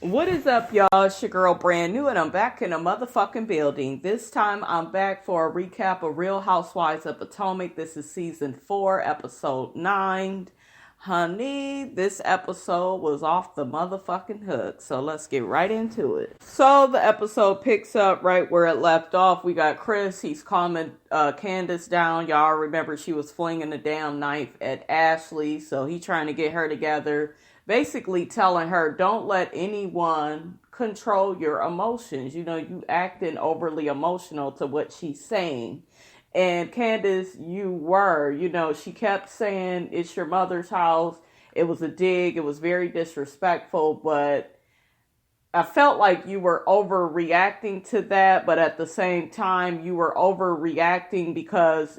What is up, y'all? It's your girl Brand New, and I'm back in a motherfucking building. This time, I'm back for a recap of Real Housewives of Potomac. This is season 4, episode 9. Honey, this episode was off the motherfucking hook, so let's get right into it. So the episode picks up right where it left off. We got Chris. He's calming Candiace down. Y'all remember she was flinging the damn knife at Ashley, so he trying to get her together. Basically telling her, don't let anyone control your emotions. You know, you acting overly emotional to what she's saying. And Candiace, she kept saying, it's your mother's house. It was a dig. It was very disrespectful, but I felt like you were overreacting to that, but at the same time, you were overreacting because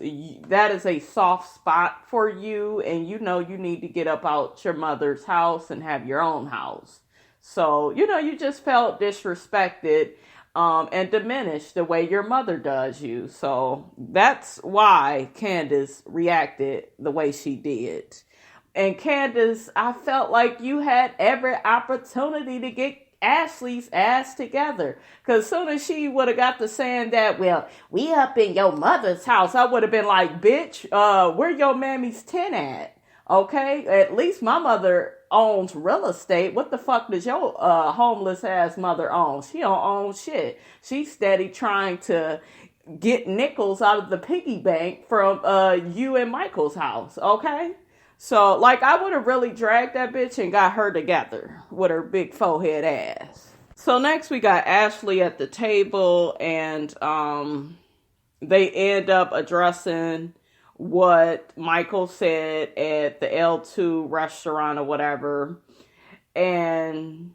that is a soft spot for you, and you need to get up out your mother's house and have your own house. So, you just felt disrespected and diminished the way your mother does you. So that's why Candiace reacted the way she did. And Candiace, I felt like you had every opportunity to get Ashley's ass together, because as soon as she would have got to saying that, well, we up in your mother's house, I would have been like, bitch, where your mammy's tent at? Okay, at least my mother owns real estate. What the fuck does your homeless ass mother own? She don't own shit. She's steady trying to get nickels out of the piggy bank from you and Michael's house. Okay. So, I would have really dragged that bitch and got her together with her big forehead ass. So, next we got Ashley at the table, and they end up addressing what Michael said at the L2 restaurant or whatever. And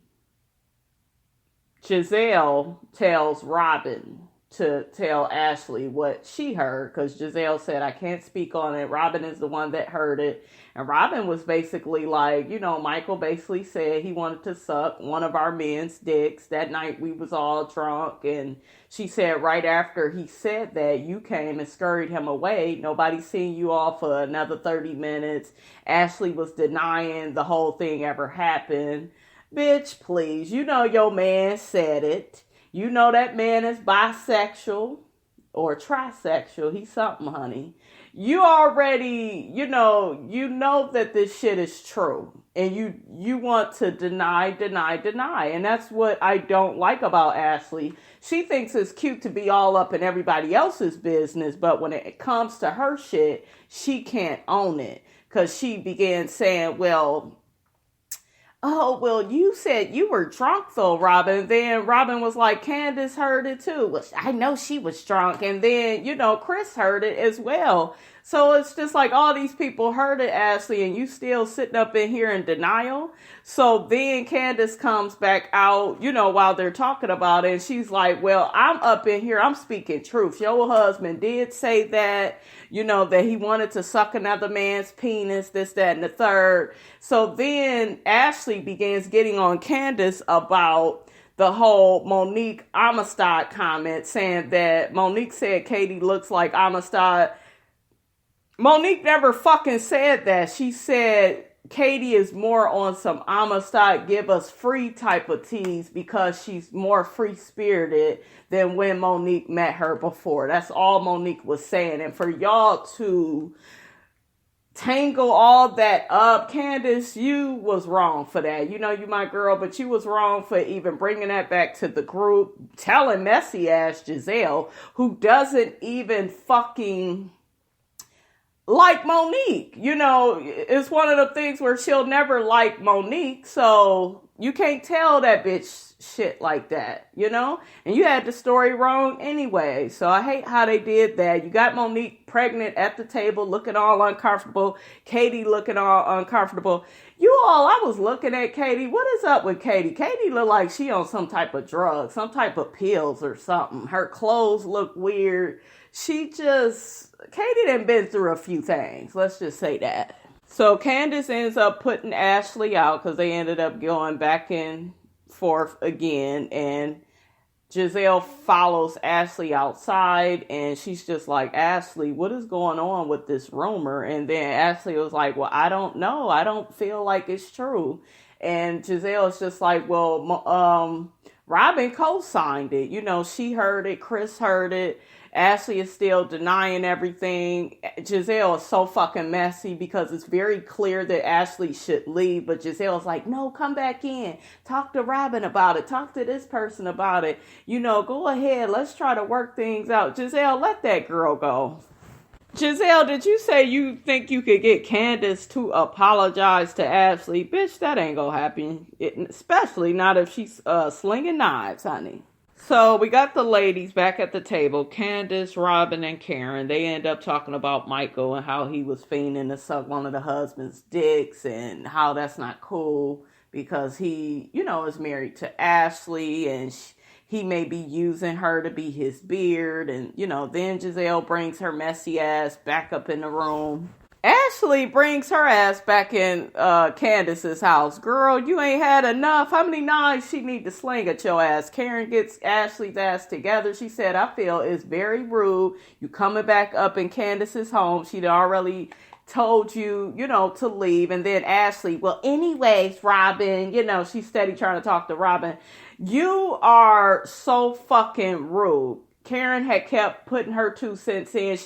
Giselle tells Robin to tell Ashley what she heard, because Giselle said, I can't speak on it. Robin is the one that heard it. And Robin was basically like, Michael basically said he wanted to suck one of our men's dicks. That night we was all drunk. And she said right after he said that, you came and scurried him away. Nobody seen you all for another 30 minutes. Ashley was denying the whole thing ever happened. Bitch, please. Your man said it. That man is bisexual or trisexual. He's something, honey. You already, that this shit is true. And you want to deny. And that's what I don't like about Ashley. She thinks it's cute to be all up in everybody else's business. But when it comes to her shit, she can't own it. Because she began saying, you said you were drunk though, Robin. Then Robin was like, Candiace heard it too. Well, I know she was drunk. And then, Chris heard it as well. So it's just like all these people heard it, Ashley, and you still sitting up in here in denial. So then Candiace comes back out, while they're talking about it. And she's like, well, I'm up in here. I'm speaking truth. Your husband did say that, that he wanted to suck another man's penis, this, that, and the third. So then Ashley begins getting on Candiace about the whole Monique Amistad comment, saying that Monique said Katie looks like Amistad. Monique never fucking said that. She said Katie is more on some Amistad give us free type of tease because she's more free-spirited than when Monique met her before. That's all Monique was saying. And for y'all to tangle all that up, Candiace, you was wrong for that. You my girl, but you was wrong for even bringing that back to the group, telling messy ass Giselle, who doesn't even fucking like Monique. It's one of the things where she'll never like Monique, so you can't tell that bitch shit like that, and you had the story wrong anyway. So I hate how they did that. You got Monique pregnant at the table looking all uncomfortable, Katie looking all uncomfortable. I was looking at Katie. What is up with Katie? Katie look like she on some type of drug, some type of pills or something. Her clothes look weird. Katie done been through a few things. Let's just say that. So Candiace ends up putting Ashley out because they ended up going back and forth again. And Giselle follows Ashley outside, and she's just like, Ashley, what is going on with this rumor? And then Ashley was like, well, I don't know. I don't feel like it's true. And Giselle's just like, well, Robin co-signed it. You know, she heard it. Chris heard it. Ashley is still denying everything. Giselle is so fucking messy because it's very clear that Ashley should leave. But Giselle's like, no, come back in. Talk to Robin about it. Talk to this person about it. You know, go ahead. Let's try to work things out. Giselle, let that girl go. Giselle, did you say you think you could get Candiace to apologize to Ashley? Bitch, that ain't gonna happen. Especially not if she's slinging knives, honey. So we got the ladies back at the table. Candiace, Robin, and Karen. They end up talking about Michael and how he was fiending to suck one of the husband's dicks and how that's not cool because he, you know, is married to Ashley and he may be using her to be his beard. And, you know, then Giselle brings her messy ass back up in the room. Ashley brings her ass back in Candiace's house. Girl, you ain't had enough. How many knives she need to sling at your ass? Karen gets Ashley's ass together. She said, I feel it's very rude. You coming back up in Candiace's home. She'd already told you, you know, to leave. And then Ashley, well, anyways, Robin, you know, she's steady trying to talk to Robin. You are so fucking rude. Karen had kept putting her 2 cents in.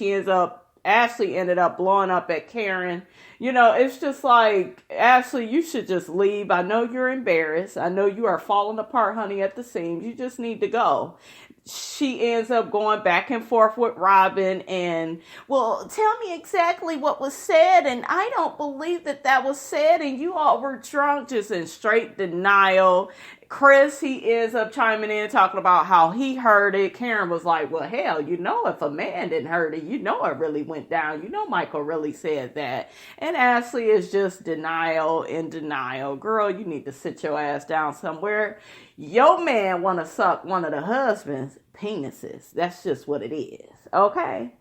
Ashley ended up blowing up at Karen. You know, it's just like, Ashley, you should just leave. I know you're embarrassed. I know you are falling apart, honey, at the seams. You just need to go. She ends up going back and forth with Robin and, well, tell me exactly what was said. And I don't believe that was said. And you all were drunk, just in straight denial. Chris, he ends up chiming in, talking about how he heard it. Karen was like, well, hell, you know, if a man didn't heard it, you know it really went down. You know Michael really said that. And Ashley is just denial in denial. Girl, you need to sit your ass down somewhere. Your man want to suck one of the husband's penises. That's just what it is. Okay?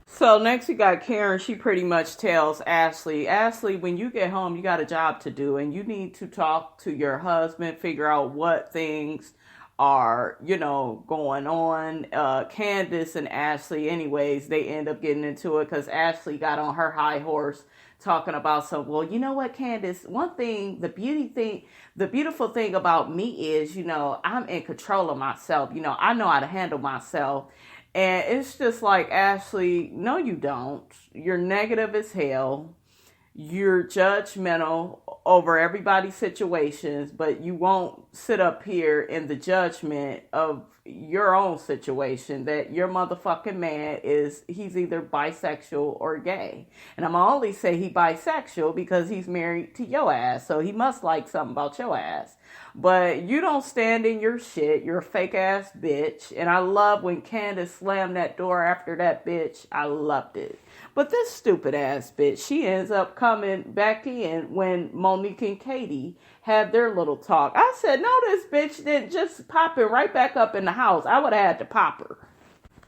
So next we got Karen. She pretty much tells Ashley, when you get home, you got a job to do and you need to talk to your husband, figure out what things are, you know, going on. Candiace and Ashley, anyways, they end up getting into it because Ashley got on her high horse talking about well, you know what, Candiace, one thing, the beautiful thing about me is, you know, I'm in control of myself. You know, I know how to handle myself. And it's just like, Ashley, no, you don't. You're negative as hell. You're judgmental over everybody's situations, but you won't sit up here in the judgment of your own situation that your motherfucking man he's either bisexual or gay. And I'm only say he bisexual because he's married to your ass, so he must like something about your ass. But you don't stand in your shit. You're a fake ass bitch. And I love when Candiace slammed that door after that bitch. I loved it. But this stupid ass bitch, she ends up coming back in when Monique and Katie had their little talk. I said, no, this bitch didn't just popping right back up in the house. I would have had to pop her.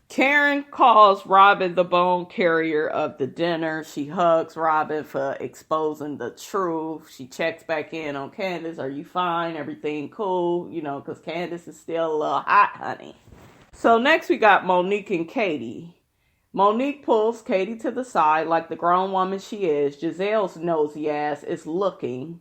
Karen calls Robin the bone carrier of the dinner. She hugs Robin for exposing the truth. She checks back in on Candiace. Are you fine? Everything cool? You know, because Candiace is still a little hot, honey. So next we got Monique and Katie. Monique pulls Katie to the side like the grown woman she is. Giselle's nosy ass is looking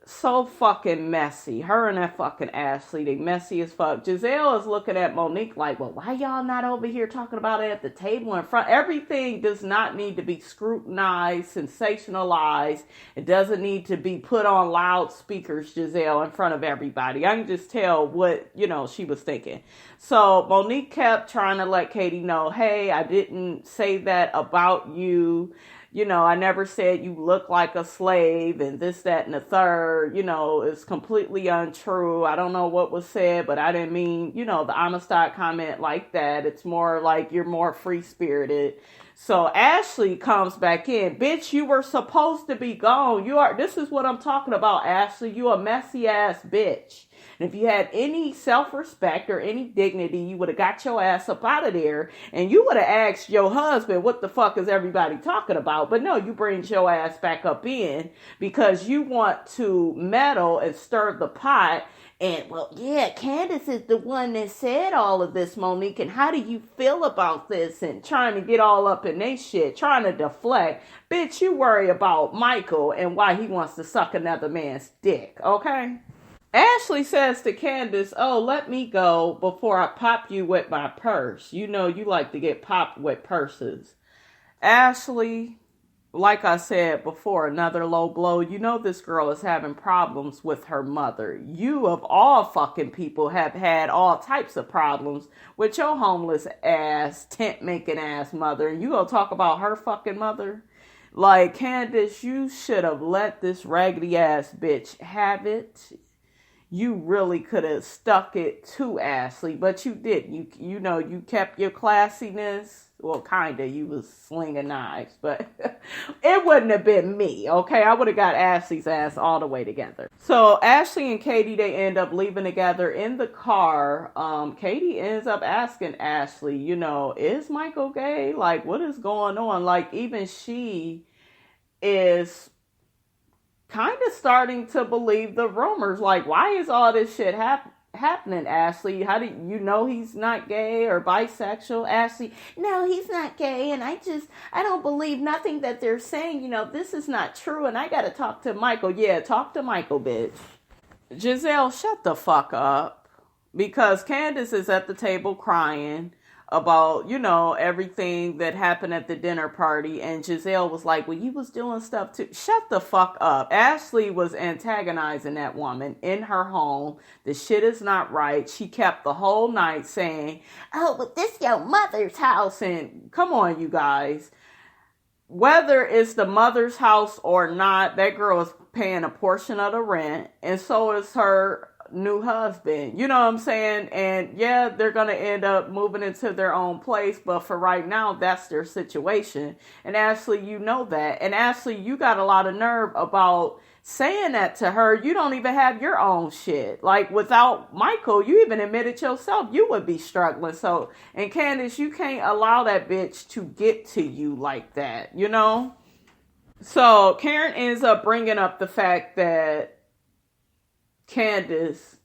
so fucking messy. Her and that fucking Ashley, they messy as fuck. Giselle is looking at Monique like, well, why y'all not over here talking about it at the table in front? Everything does not need to be scrutinized, sensationalized. It doesn't need to be put on loudspeakers, Giselle, in front of everybody. I can just tell what, you know, she was thinking. So Monique kept trying to let Katie know, hey, I didn't say that about you. You know, I never said you look like a slave and this, that, and the third. You know, it's completely untrue. I don't know what was said, but I didn't mean, you know, the Amistad comment like that. It's more like you're more free-spirited. So Ashley comes back in. Bitch, you were supposed to be gone. This is what I'm talking about, Ashley. You a messy ass bitch. And if you had any self-respect or any dignity, you would have got your ass up out of there and you would have asked your husband, what the fuck is everybody talking about? But no, you bring your ass back up in because you want to meddle and stir the pot. And, well, yeah, Candiace is the one that said all of this, Monique. And how do you feel about this? And trying to get all up in they shit, trying to deflect. Bitch, you worry about Michael and why he wants to suck another man's dick, okay? Ashley says to Candiace, oh, let me go before I pop you with my purse. You know you like to get popped with purses. Ashley, like I said before, another low blow. You know this girl is having problems with her mother. You, of all fucking people, have had all types of problems with your homeless ass, tent making ass mother. And you gonna talk about her fucking mother? Like, Candiace, you should have let this raggedy ass bitch have it. You really could have stuck it to Ashley, but you didn't. You know, you kept your classiness. Well, kinda. You was slinging knives, but it wouldn't have been me, okay? I would have got Ashley's ass all the way together. So Ashley and Katie, they end up leaving together in the car. Katie ends up asking Ashley, you know, is Michael gay? Like, what is going on? Like, even she is kind of starting to believe the rumors. Like, why is all this shit happening, Ashley? How do you know he's not gay or bisexual? Ashley, no, he's not gay, and I don't believe nothing that they're saying. You know, this is not true, and I gotta talk to Michael. Yeah, talk to Michael, bitch. Giselle, shut the fuck up, because Candiace is at the table crying about, you know, everything that happened at the dinner party. And Giselle was like, well, you was doing stuff too. Shut the fuck up. Ashley was antagonizing that woman in her home. The shit is not right. She kept the whole night saying, oh, but this your mother's house. And come on, you guys. Whether it's the mother's house or not, that girl is paying a portion of the rent. And so is her new husband, you know what I'm saying? And yeah, they're gonna end up moving into their own place, but for right now, that's their situation. And Ashley, you know that. And Ashley, you got a lot of nerve about saying that to her. You don't even have your own shit. Like, without Michael, you even admitted yourself you would be struggling. So, and Candiace, you can't allow that bitch to get to you like that, you know? So Karen ends up bringing up the fact that Candice's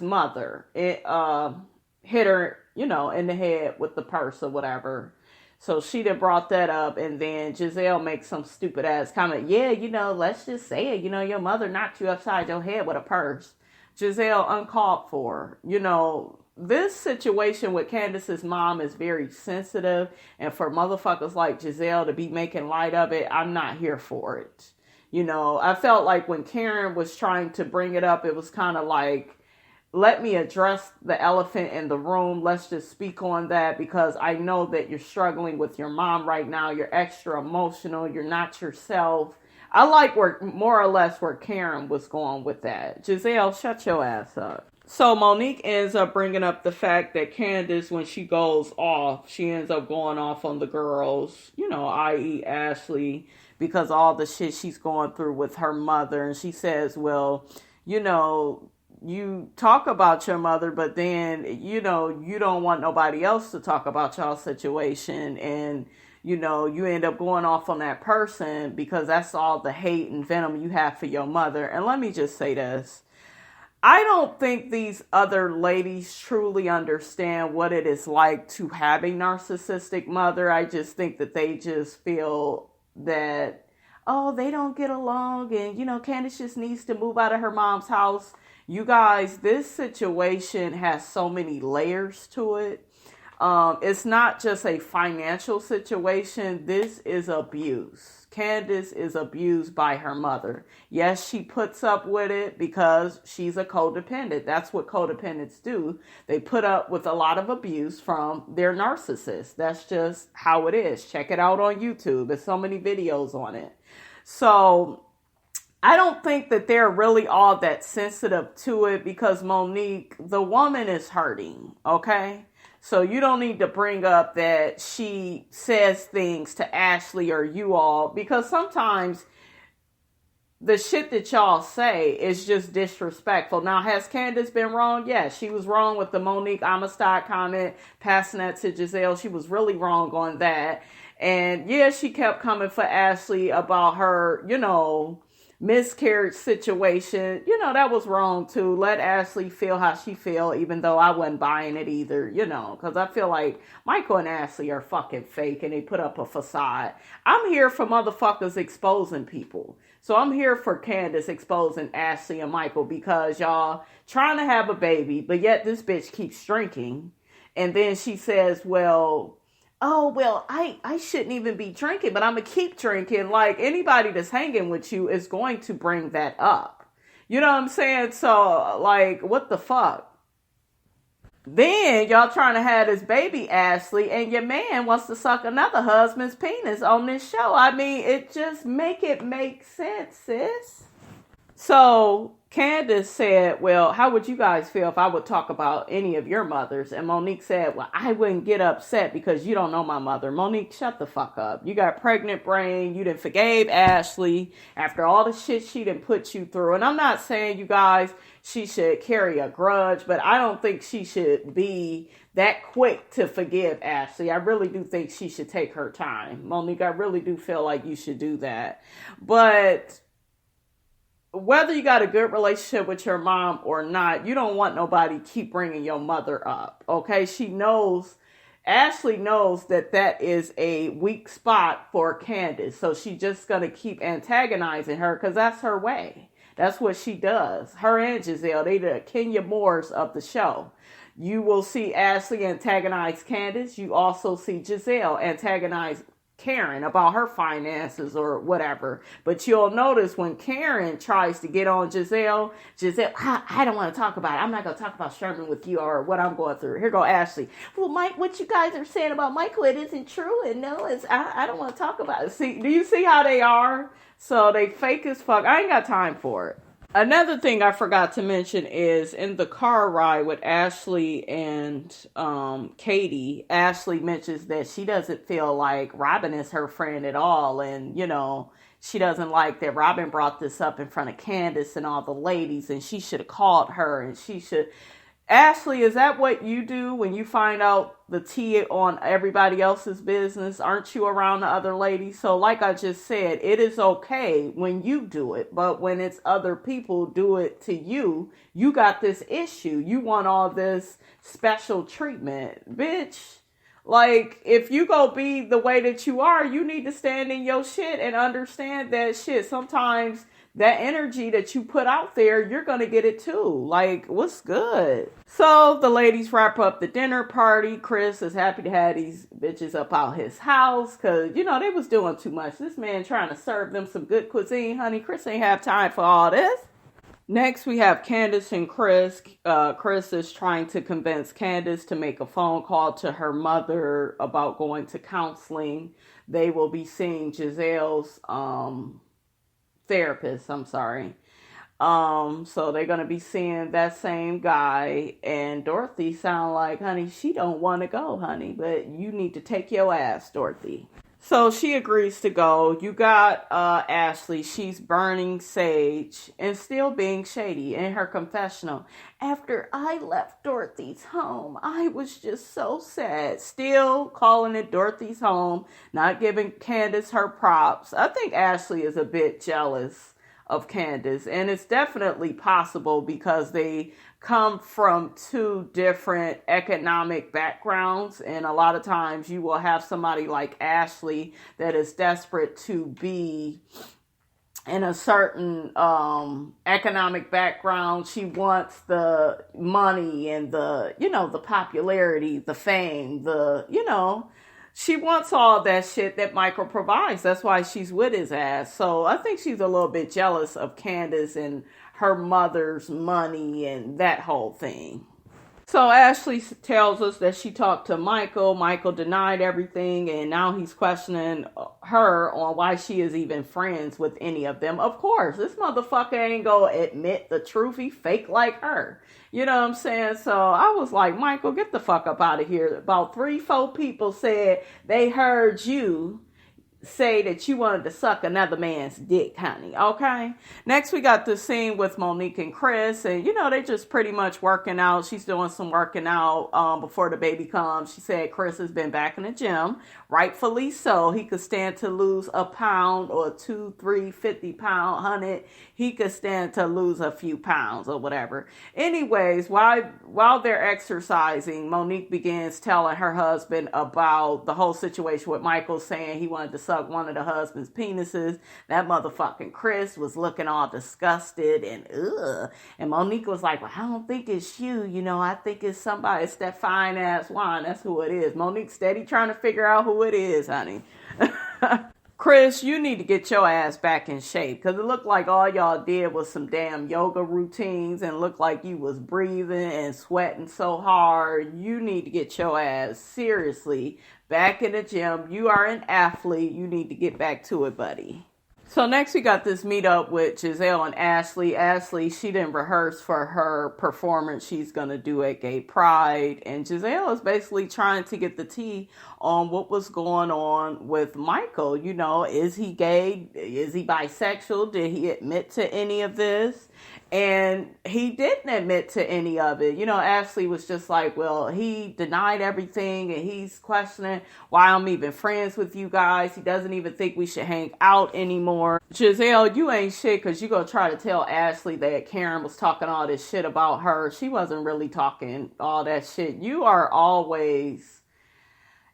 mother, hit her, you know, in the head with the purse or whatever. So she done brought that up, and then Giselle makes some stupid ass comment. Yeah, you know, let's just say it. You know, your mother knocked you upside your head with a purse. Giselle, uncalled for. You know, this situation with Candice's mom is very sensitive, and for motherfuckers like Giselle to be making light of it, I'm not here for it. You know, I felt like when Karen was trying to bring it up, it was kind of like, let me address the elephant in the room. Let's just speak on that, because I know that you're struggling with your mom right now. You're extra emotional. You're not yourself. I like more or less where Karen was going with that. Giselle, shut your ass up. So Monique ends up bringing up the fact that Candiace, when she goes off, she ends up going off on the girls, you know, i.e. Ashley, because all the shit she's going through with her mother. And she says, well, you know, you talk about your mother, but then, you know, you don't want nobody else to talk about y'all's situation. And, you know, you end up going off on that person because that's all the hate and venom you have for your mother. And let me just say this. I don't think these other ladies truly understand what it is like to have a narcissistic mother. I just think that they just feel that, oh, they don't get along, and, you know, Candiace just needs to move out of her mom's house. You guys, this situation has so many layers to it. It's not just a financial situation. This is abuse. Candiace is abused by her mother. Yes, she puts up with it because she's a codependent. That's what codependents do. They put up with a lot of abuse from their narcissist. That's just how it is. Check it out on YouTube. There's so many videos on it. So I don't think that they're really all that sensitive to it, because Monique, the woman, is hurting, okay? So you don't need to bring up that she says things to Ashley or you all, because sometimes the shit that y'all say is just disrespectful. Now, has Candiace been wrong? Yes, she was wrong with the Monique Amistad comment, passing that to Giselle. She was really wrong on that. And yeah, she kept coming for Ashley about her, miscarriage situation. That was wrong too. Let Ashley feel how she feel, even though I wasn't buying it either, because I feel like Michael and Ashley are fucking fake and they put up a facade. I'm here for motherfuckers exposing people. So I'm here for Candiace exposing Ashley and Michael because y'all trying to have a baby, but yet this bitch keeps drinking. And then she says, I shouldn't even be drinking, but I'm going to keep drinking. Like, anybody that's hanging with you is going to bring that up. You know what I'm saying? So, like, what the fuck? Then y'all trying to have this baby, Ashley, and your man wants to suck another husband's penis on this show. I mean, it just make sense, sis. So Candiace said, well, how would you guys feel if I would talk about any of your mothers? And Monique said, well, I wouldn't get upset because you don't know my mother. Monique, shut the fuck up. You got pregnant brain. You done forgave Ashley after all the shit she done put you through. And I'm not saying, you guys, she should carry a grudge, but I don't think she should be that quick to forgive Ashley. I really do think she should take her time. Monique, I really do feel like you should do that. But whether you got a good relationship with your mom or not, you don't want nobody keep bringing your mother up, okay? Ashley knows that is a weak spot for Candiace, so she's just going to keep antagonizing her because that's her way. That's what she does. Her and Giselle, they the Kenya Moores of the show. You will see Ashley antagonize Candiace. You also see Giselle antagonize Karen about her finances or whatever. But you'll notice when Karen tries to get on Giselle, I don't want to talk about it. I'm not going to talk about Sherman with you or what I'm going through. Here go Ashley. Well, Mike, what you guys are saying about Michael, it isn't true. And no, I don't want to talk about it. See, do you see how they are? So they fake as fuck. I ain't got time for it. Another thing I forgot to mention is in the car ride with Ashley and Katie, Ashley mentions that she doesn't feel like Robin is her friend at all. And, she doesn't like that Robin brought this up in front of Candiace and all the ladies, and she should have called her, and she should. Ashley, is that what you do when you find out the tea on everybody else's business? Aren't you around the other ladies? So like I just said, it is okay when you do it, but when it's other people do it to you, you got this issue. You want all this special treatment. Bitch, like, if you go be the way that you are, you need to stand in your shit and understand that shit. Sometimes that energy that you put out there, you're going to get it too. Like, what's good? So the ladies wrap up the dinner party. Chris is happy to have these bitches up out his house because, they was doing too much. This man trying to serve them some good cuisine, honey. Chris ain't have time for all this. Next, we have Candiace and Chris. Chris is trying to convince Candiace to make a phone call to her mother about going to counseling. They will be seeing Giselle's therapist, I'm sorry. So they're going to be seeing that same guy, and Dorothy sound like, honey, she don't want to go, honey, but you need to take your ass, Dorothy. So she agrees to go. You got Ashley. She's burning sage and still being shady in her confessional. After I left Dorothy's home, I was just so sad. Still calling it Dorothy's home, not giving Candiace her props. I think Ashley is a bit jealous of Candiace, and it's definitely possible because they come from two different economic backgrounds, and a lot of times you will have somebody like Ashley that is desperate to be in a certain economic background. She wants the money and the popularity, the fame, she wants all that shit that Michael provides. That's why she's with his ass. So I think she's a little bit jealous of Candiace and her mother's money and that whole thing. So Ashley tells us that she talked to Michael. Michael denied everything, and now he's questioning her on why she is even friends with any of them. Of course, this motherfucker ain't gonna admit the truth. He fake like her. You know what I'm saying? So I was like, Michael, get the fuck up out of here. About 3-4 people said they heard you say that you wanted to suck another man's dick, honey. Okay. Next, we got the scene with Monique and Chris, and they just pretty much working out. She's doing some working out before the baby comes. She said Chris has been back in the gym, rightfully so. He could stand to lose a pound or 2, 3, 50-pound, 100. He could stand to lose a few pounds or whatever. Anyways, while they're exercising, Monique begins telling her husband about the whole situation with Michael, saying he wanted to suck one of the husband's penises. That motherfucking Chris was looking all disgusted and ugh. And Monique was like, well, I don't think it's you. I think it's somebody. It's that fine ass wine. That's who it is. Monique steady trying to figure out who it is, honey. Chris, you need to get your ass back in shape, because it looked like all y'all did was some damn yoga routines and looked like you was breathing and sweating so hard. You need to get your ass seriously back in the gym. You are an athlete. You need to get back to it, buddy. So next we got this meetup with Giselle and Ashley. Ashley, she didn't rehearse for her performance she's going to do at Gay Pride. And Giselle is basically trying to get the tea on what was going on with Michael. Is he gay? Is he bisexual? Did he admit to any of this? And he didn't admit to any of it. Ashley was just like, well, he denied everything and he's questioning why I'm even friends with you guys. He doesn't even think we should hang out anymore. Giselle, you ain't shit, because you gonna try to tell Ashley that Karen was talking all this shit about her. She wasn't really talking all that shit. You are always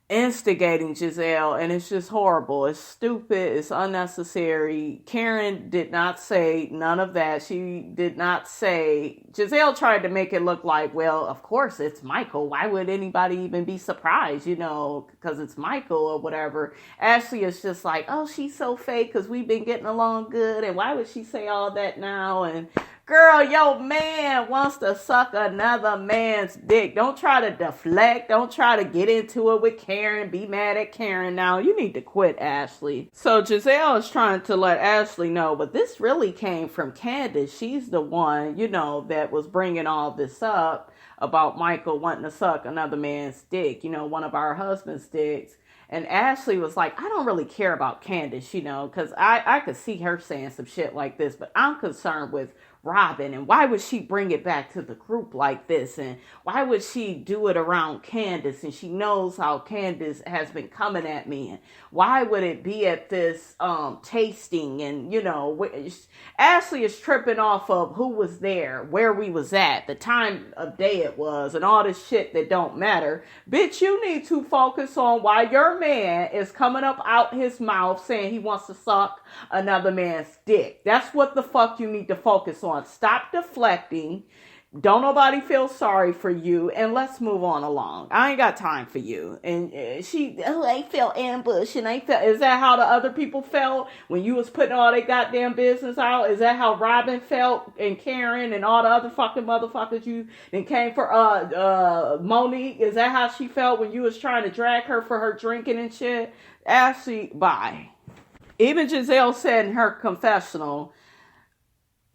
instigating, Giselle, and it's just horrible. It's stupid. It's unnecessary. Karen did not say none of that. She did not say. Giselle tried to make it look like, well, of course it's Michael. Why would anybody even be surprised, because it's Michael or whatever. Ashley is just like, oh, she's so fake because we've been getting along good, and why would she say all that now? And girl, your man wants to suck another man's dick. Don't try to deflect. Don't try to get into it with Karen. Be mad at Karen now. You need to quit, Ashley. So Giselle is trying to let Ashley know, but this really came from Candiace. She's the one, that was bringing all this up about Michael wanting to suck another man's dick, one of our husband's dicks. And Ashley was like, I don't really care about Candiace, because I could see her saying some shit like this, but I'm concerned with Robin, and why would she bring it back to the group like this, and why would she do it around Candiace, and she knows how Candiace has been coming at me, and why would it be at this tasting, and Ashley is tripping off of who was there, where we was at, the time of day it was, and all this shit that don't matter. Bitch, you need to focus on why your man is coming up out his mouth saying he wants to suck another man's dick. That's what the fuck you need to focus on. Stop deflecting. Don't nobody feel sorry for you, and let's move on along. I ain't got time for you. And I felt ambushed, and is that how the other people felt when you was putting all their goddamn business out? Is that how Robin felt, and Karen, and all the other fucking motherfuckers you then came for? Monique, is that how she felt when you was trying to drag her for her drinking and shit? Ashley, bye. Even Giselle said in her confessional,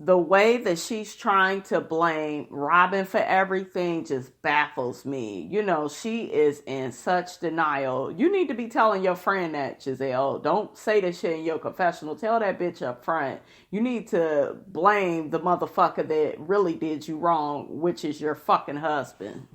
the way that she's trying to blame Robin for everything just baffles me. She is in such denial. You need to be telling your friend that, Giselle. Don't say this shit in your confessional. Tell that bitch up front. You need to blame the motherfucker that really did you wrong, which is your fucking husband.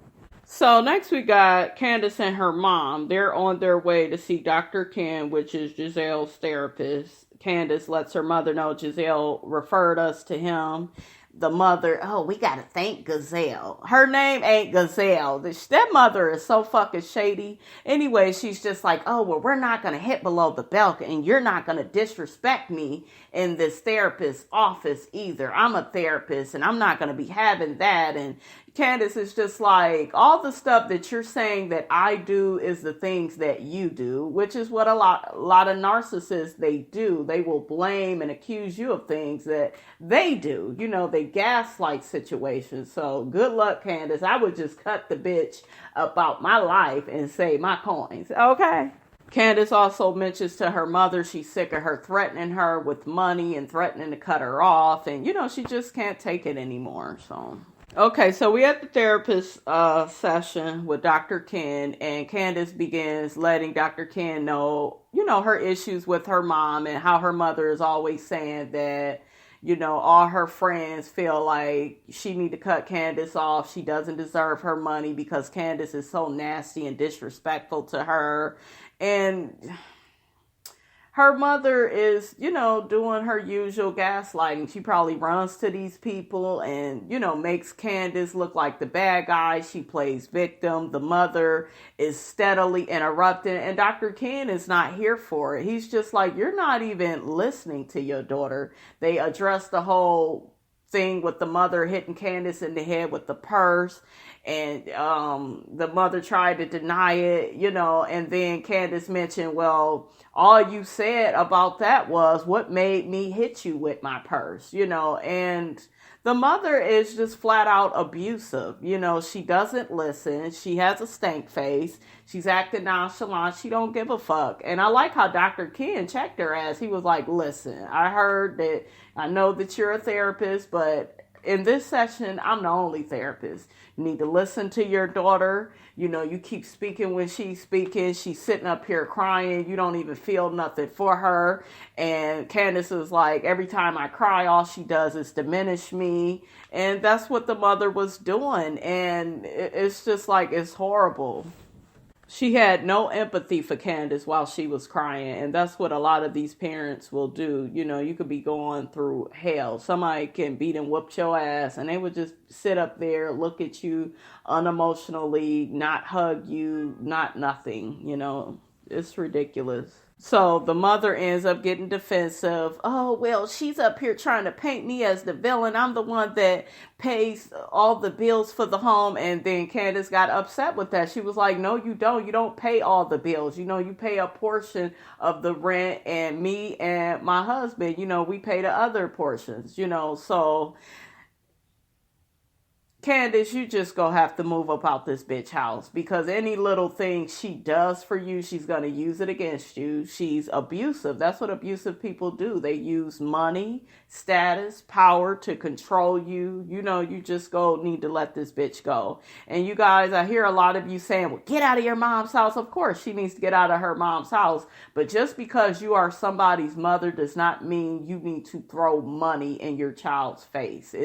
So next we got Candiace and her mom. They're on their way to see Dr. Ken, which is Giselle's therapist. Candiace lets her mother know Giselle referred us to him. The mother, we gotta thank Gazelle. Her name ain't Gazelle. That mother is so fucking shady. Anyway, she's just like, well, we're not gonna hit below the belt, and you're not gonna disrespect me in this therapist's office either. I'm a therapist, and I'm not gonna be having that. And Candiace is just like, all the stuff that you're saying that I do is the things that you do, which is what a lot of narcissists, they do. They will blame and accuse you of things that they do. They gaslight situations. So good luck, Candiace. I would just cut the bitch about my life and save my coins. Okay. Candiace also mentions to her mother she's sick of her threatening her with money and threatening to cut her off. And, she just can't take it anymore. So Okay, so we at the therapist session with Dr. Ken, and Candiace begins letting Dr. Ken know, her issues with her mom and how her mother is always saying that, all her friends feel like she need to cut Candiace off. She doesn't deserve her money because Candiace is so nasty and disrespectful to her. And her mother is, doing her usual gaslighting. She probably runs to these people and, makes Candiace look like the bad guy. She plays victim. The mother is steadily interrupting, and Dr. Ken is not here for it. He's just like, you're not even listening to your daughter. They address the whole thing with the mother hitting Candiace in the head with the purse, and the mother tried to deny it, and then Candiace mentioned, well, all you said about that was what made me hit you with my purse, and the mother is just flat out abusive. She doesn't listen. She has a stank face. She's acting nonchalant. She don't give a fuck. And I like how Dr. Ken checked her ass. He was like, listen, I know that you're a therapist, but in this session, I'm the only therapist. You need to listen to your daughter. You keep speaking when she's speaking. She's sitting up here crying. You don't even feel nothing for her. And Candiace is like, every time I cry, all she does is diminish me. And that's what the mother was doing. And it's just like, it's horrible. She had no empathy for Candiace while she was crying, and that's what a lot of these parents will do. You could be going through hell. Somebody can beat and whoop your ass, and they would just sit up there, look at you unemotionally, not hug you, not nothing. It's ridiculous. So the mother ends up getting defensive. Oh, well, she's up here trying to paint me as the villain. I'm the one that pays all the bills for the home. And then Candiace got upset with that. She was like, no, you don't. You don't pay all the bills. You pay a portion of the rent, and me and my husband, we pay the other portions, so Candiace, you just gonna have to move up out this bitch house, because any little thing she does for you, she's gonna use it against you. She's abusive. That's what abusive people do. They use money, status, power to control you. You just need to let this bitch go. And you guys, I hear a lot of you saying, well, get out of your mom's house. Of course, she needs to get out of her mom's house. But just because you are somebody's mother does not mean you need to throw money in your child's face.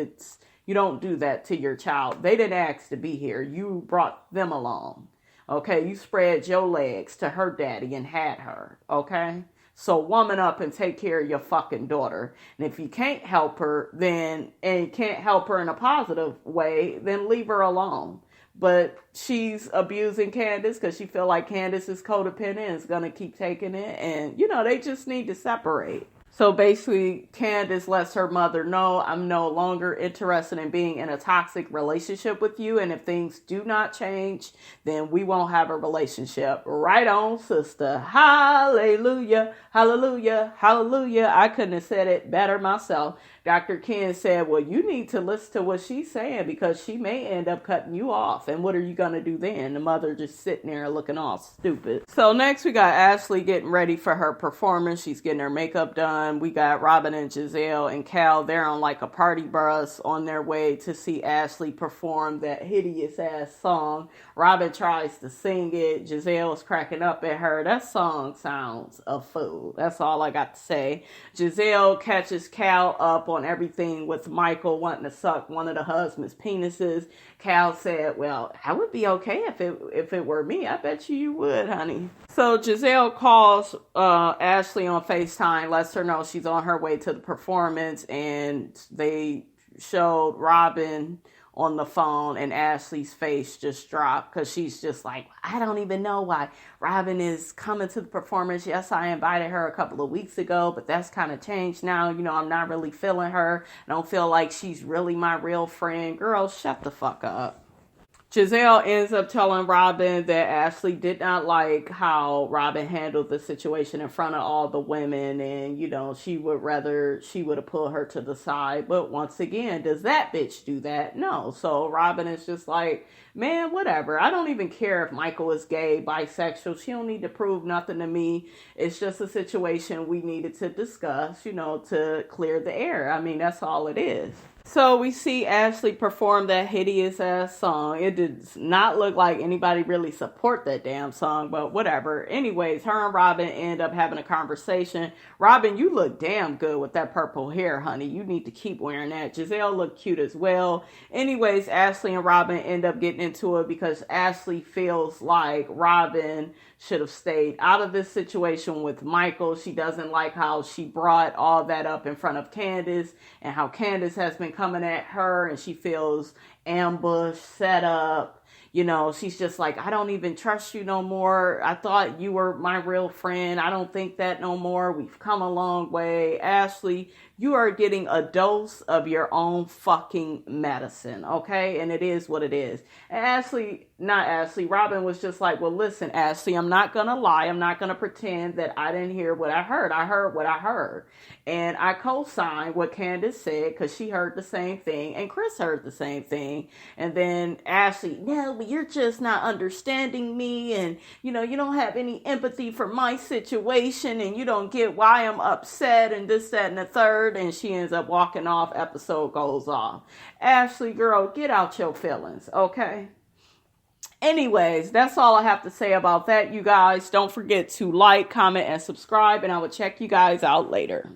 You don't do that to your child. They didn't ask to be here. You brought them along. Okay? You spread your legs to her daddy and had her. Okay? So woman up and take care of your fucking daughter. And if you can't help her, and you can't help her in a positive way, then leave her alone. But she's abusing Candiace because she feel like Candiace is codependent and is going to keep taking it. And, they just need to separate. So basically, Candiace lets her mother know, I'm no longer interested in being in a toxic relationship with you. And if things do not change, then we won't have a relationship. Right on, sister. Hallelujah, hallelujah, hallelujah. I couldn't have said it better myself. Dr. Ken said, well, you need to listen to what she's saying, because she may end up cutting you off. And what are you going to do then? The mother just sitting there looking all stupid. So next we got Ashley getting ready for her performance. She's getting her makeup done. We got Robin and Giselle and Cal. They're on like a party bus on their way to see Ashley perform that hideous ass song. Robin tries to sing it. Giselle is cracking up at her. That song sounds a fool. That's all I got to say. Giselle catches Cal up on everything with Michael wanting to suck one of the husband's penises. Cal said, well, I would be okay if it were me. I bet you would, honey. So Giselle calls Ashley on FaceTime, lets her know she's on her way to the performance, and they showed Robin on the phone, and Ashley's face just dropped because she's just like, I don't even know why Robin is coming to the performance. Yes, I invited her a couple of weeks ago, but that's kind of changed now. I'm not really feeling her. I don't feel like she's really my real friend. Girl, shut the fuck up. Giselle ends up telling Robin that Ashley did not like how Robin handled the situation in front of all the women, and, she would have pulled her to the side. But once again, does that bitch do that? No. So Robin is just like, man, whatever. I don't even care if Michael is gay, bisexual. She don't need to prove nothing to me. It's just a situation we needed to discuss, to clear the air. I mean, that's all it is. So we see Ashley perform that hideous ass song. It does not look like anybody really support that damn song, but whatever. Anyways, her and Robin end up having a conversation. Robin, you look damn good with that purple hair, honey. You need to keep wearing that. Giselle looked cute as well. Anyways, Ashley and Robin end up getting into it because Ashley feels like Robin should have stayed out of this situation with Michael. She doesn't like how she brought all that up in front of Candiace and how Candiace has been coming at her and she feels ambushed, set up. You know, she's just like, I don't even trust you no more. I thought you were my real friend. I don't think that no more. We've come a long way. Ashley, you are getting a dose of your own fucking medicine, okay? And it is what it is. And Robin was just like, well, listen, Ashley, I'm not going to lie. I'm not going to pretend that I didn't hear what I heard. I heard what I heard. And I co-signed what Candiace said because she heard the same thing and Chris heard the same thing. And then Ashley, no, but you're just not understanding me. And, you know, you don't have any empathy for my situation and you don't get why I'm upset and this, that, and the third. And she ends up walking off. Episode goes off. Ashley, girl, get out your feelings, okay? Anyways, that's all I have to say about that, you guys. Don't forget to like, comment, and subscribe, and I will check you guys out later.